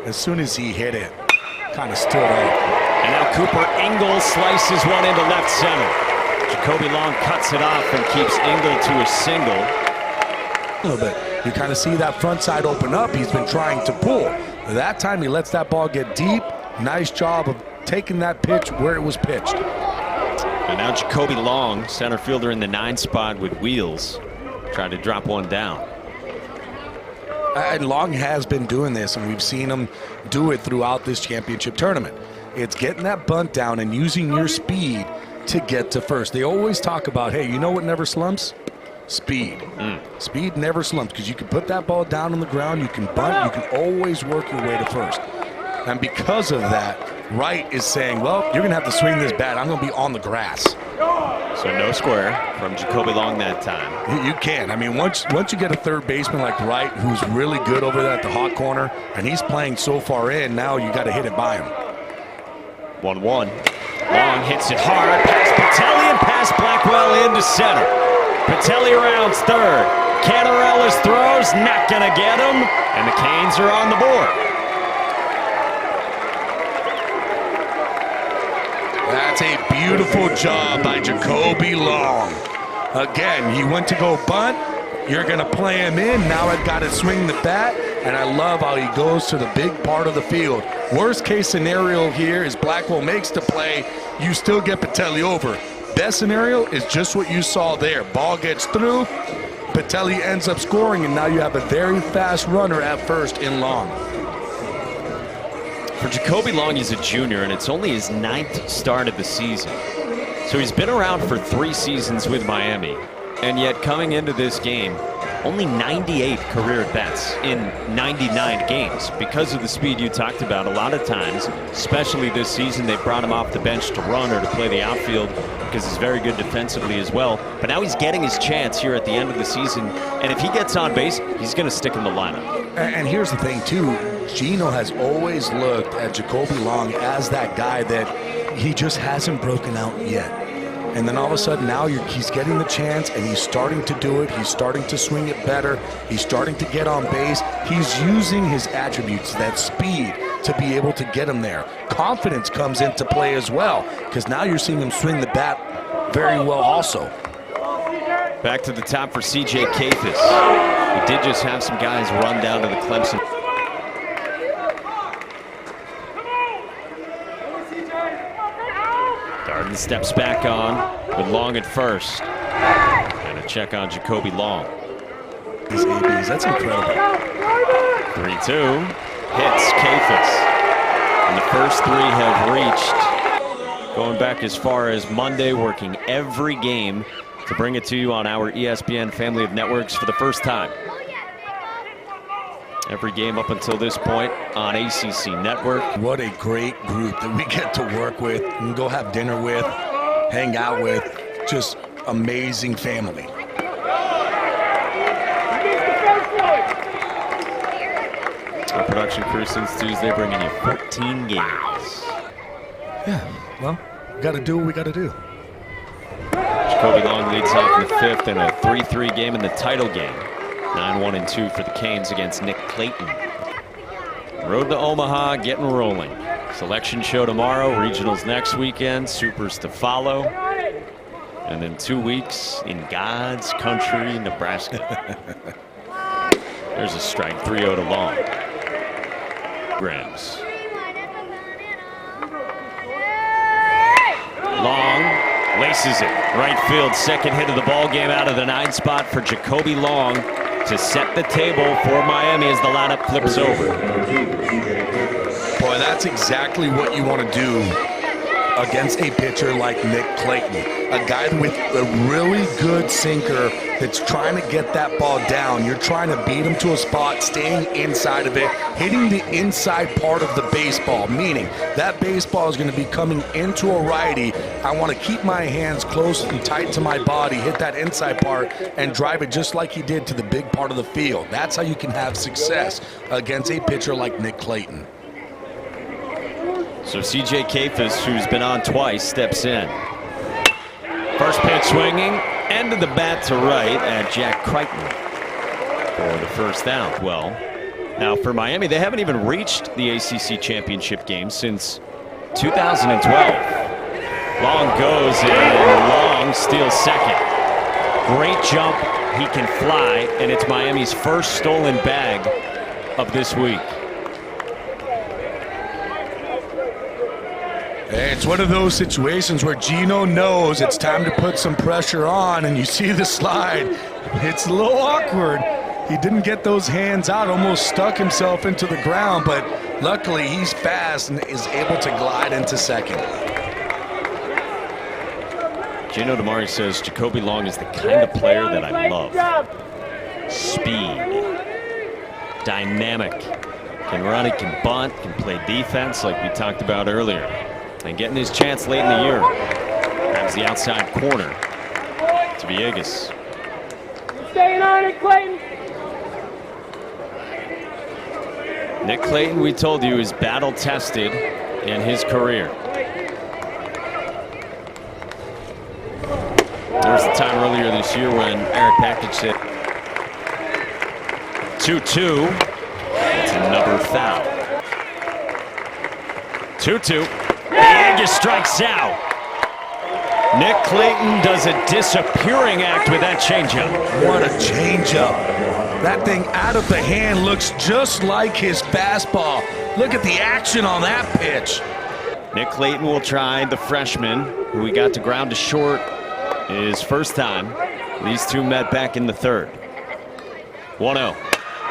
as soon as he hit it, kind of stood up. And now Cooper Ingle slices one into left center. Jacoby Long cuts it off and keeps Ingle to a single. A little bit. You kind of see that front side open up. He's been trying to pull. That time he lets that ball get deep. Nice job of taking that pitch where it was pitched. And now Jacoby Long, center fielder in the 9 spot with wheels, trying to drop one down. And Long has been doing this, and we've seen him do it throughout this championship tournament. It's getting that bunt down and using your speed to get to first. They always talk about, hey, you know what never slumps? Speed. Speed never slumps, because you can put that ball down on the ground, you can bunt, you can always work your way to first. And because of that, Wright is saying, well, you're going to have to swing this bat. I'm going to be on the grass. So no square from Jacoby Long that time. You can. I mean, once you get a third baseman like Wright, who's really good over there at the hot corner, and he's playing so far in, now you got to hit it by him. 1-1. Long hits it hard, past Patelli and past Blackwell into center. Patelli rounds third. Cantarella's throws, not gonna get him, and the Canes are on the board. That's a beautiful job by Jacoby Long. Again, he went to go bunt. You're going to play him in. Now I've got to swing the bat, and I love how he goes to the big part of the field. Worst case scenario here is Blackwell makes the play. You still get Patelli over. Best scenario is just what you saw there. Ball gets through. Patelli ends up scoring, and now you have a very fast runner at first in Long. For Jacoby Long, he's a junior, and it's only his 9th start of the season. So he's been around for 3 seasons with Miami, and yet coming into this game, only 98 career at-bats in 99 games. Because of the speed you talked about, a lot of times, especially this season, they brought him off the bench to run or to play the outfield because he's very good defensively as well. But now he's getting his chance here at the end of the season, and if he gets on base, he's going to stick in the lineup. And here's the thing, too. Gino has always looked at Jacoby Long as that guy that he just hasn't broken out yet. And then all of a sudden now he's getting the chance, and he's starting to do it. He's starting to swing it better. He's starting to get on base. He's using his attributes, that speed, to be able to get him there. Confidence comes into play as well, because now you're seeing him swing the bat very well also. Back to the top for C.J. Kafis. He did just have some guys run down to the Clemson. Darden steps back on with Long at first. And a check on Jacoby Long. These ABs, that's incredible. 3-2. Hits Kafis. And the first 3 have reached. Going back as far as Monday, working every game to bring it to you on our ESPN family of networks for the first time. Every game up until this point on ACC Network. What a great group that we get to work with and go have dinner with, hang out with. Just amazing family. Our production crew since Tuesday bringing you 14 games. Yeah, well, we got to do what we got to do. Jacoby Long leads off in the 5th in a 3-3 game in the title game. 9-1-2 for the Canes against Nick Clayton. Road to Omaha, getting rolling. Selection show tomorrow, regionals next weekend, supers to follow. And then 2 weeks in God's country, Nebraska. There's a strike, 3-0 to Long. Grams. Long laces it. Right field, second hit of the ball game out of the 9 spot for Jacoby Long to set the table for Miami as the lineup flips over. Boy, that's exactly what you want to do against a pitcher like Nick Clayton. A guy with a really good sinker that's trying to get that ball down. You're trying to beat him to a spot, staying inside of it, hitting the inside part of the baseball, meaning that baseball is going to be coming into a righty. I want to keep my hands close and tight to my body, hit that inside part, and drive it just like he did to the big part of the field. That's how you can have success against a pitcher like Nick Clayton. So C.J. Kafis, who's been on twice, steps in. First pitch swinging, end of the bat to right at Jack Crichton for the first out. Well, Now for Miami, they haven't even reached the ACC championship game since 2012. Long goes and Long steals second. Great jump. He can fly, and it's Miami's first stolen bag of this week. It's one of those situations where Gino knows it's time to put some pressure on, and you see the slide. It's a little awkward. He didn't get those hands out, almost stuck himself into the ground, but luckily he's fast and is able to glide into second. Gino DeMari says Jacoby Long is the kind of player that I love. Speed, dynamic, can run, he can bunt, can play defense like we talked about earlier. And getting his chance late in the year. Grabs the outside corner to Villegas. Staying on it, Clayton. Nick Clayton, we told you, is battle tested in his career. There was a time earlier this year when Eric Package said 2-2. It's another foul. 2-2. Villegas strikes out. Nick Clayton does a disappearing act with that changeup. What a changeup. That thing out of the hand looks just like his fastball. Look at the action on that pitch. Nick Clayton will try the freshman, who he got to ground to short his first time. These two met back in the third. 1-0.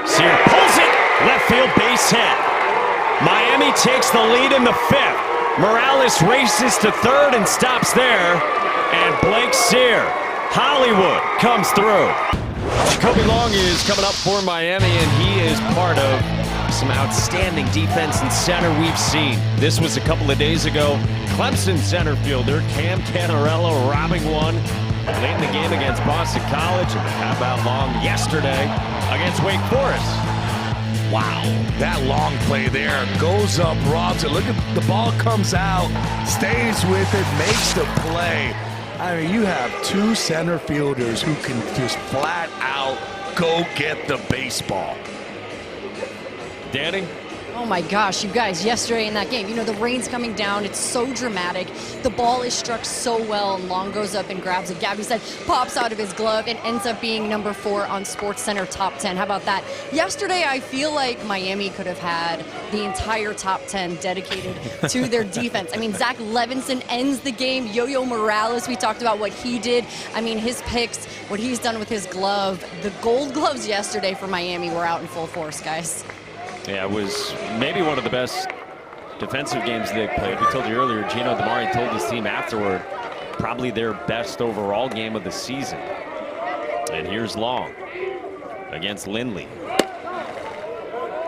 Sear pulls it. Left field base hit. Miami takes the lead in the fifth. Morales races to third and stops there. And Blake Sear, Hollywood, comes through. Jacoby Long is coming up for Miami, and he is part of some outstanding defense and center we've seen. This was a couple of days ago. Clemson center fielder Cam Canarello robbing one late in the game against Boston College. And how about Long yesterday against Wake Forest? Wow, that long play there goes up, robs it. Look at the ball comes out, stays with it, makes the play. I mean, you have two center fielders who can just flat out go get the baseball. Danny? Oh my gosh, you guys, yesterday in that game, you know, the rain's coming down. It's so dramatic. The ball is struck so well, and Long goes up and grabs it. Gabby said pops out of his glove and ends up being number 4 on SportsCenter Top 10. How about that? Yesterday, I feel like Miami could have had the entire Top 10 dedicated to their defense. I mean, Zach Levinson ends the game. Yo-Yo Morales, we talked about what he did. I mean, his picks, what he's done with his glove. The gold gloves yesterday for Miami were out in full force, guys. Yeah, it was maybe one of the best defensive games they've played. We told you earlier, Gino DeMari told his team afterward, probably their best overall game of the season. And here's Long against Lindley.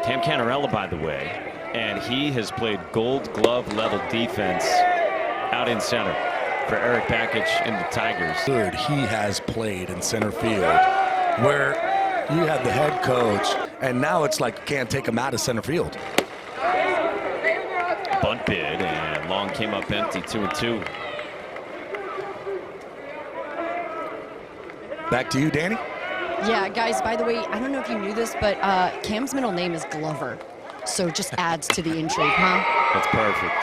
Cam Canarello, by the way, and he has played gold glove level defense out in center for Eric Package and the Tigers. Good, he has played in center field where you had the head coach, and now it's like you can't take him out of center field. Bunt bid, and Long came up empty, 2-2. Back to you, Danny. Yeah, guys, by the way, I don't know if you knew this, but Cam's middle name is Glover. So it just adds to the intrigue, huh? That's perfect.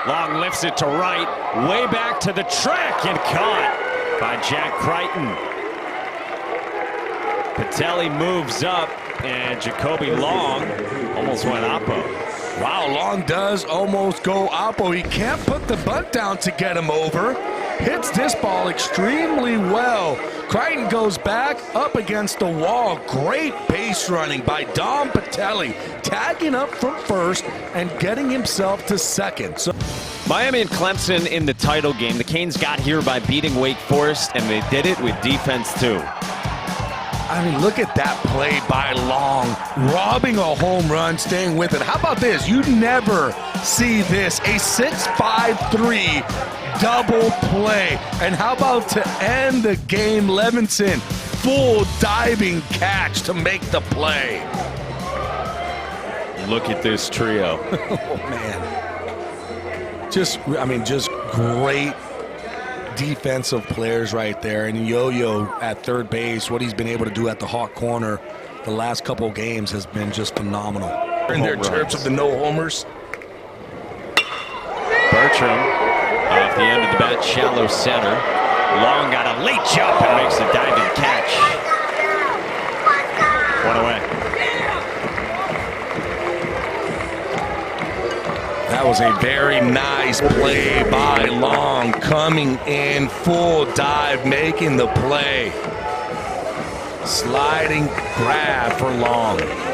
Long lifts it to right, way back to the track, and caught by Jack Crichton. Patelli moves up, and Jacoby Long almost went oppo. Wow, Long does almost go oppo. He can't put the bunt down to get him over. Hits this ball extremely well. Crichton goes back up against the wall. Great base running by Dom Patelli, tagging up from first and getting himself to second. So Miami and Clemson in the title game. The Canes got here by beating Wake Forest, and they did it with defense too. I mean, look at that play by Long, robbing a home run, staying with it. How about this? You never see this, a 6-5-3 double play. And how about to end the game, Levinson, full diving catch to make the play. Look at this trio. Oh, man. Just great defensive players right there. And Yo-Yo at third base, what he's been able to do at the hot corner the last couple of games has been just phenomenal. In their terms of the no homers. Bertram off the end of the bat, shallow center. Long got a late jump and makes a diving catch. One away. That was a very nice play by Long, coming in full dive, making the play. Sliding grab for Long.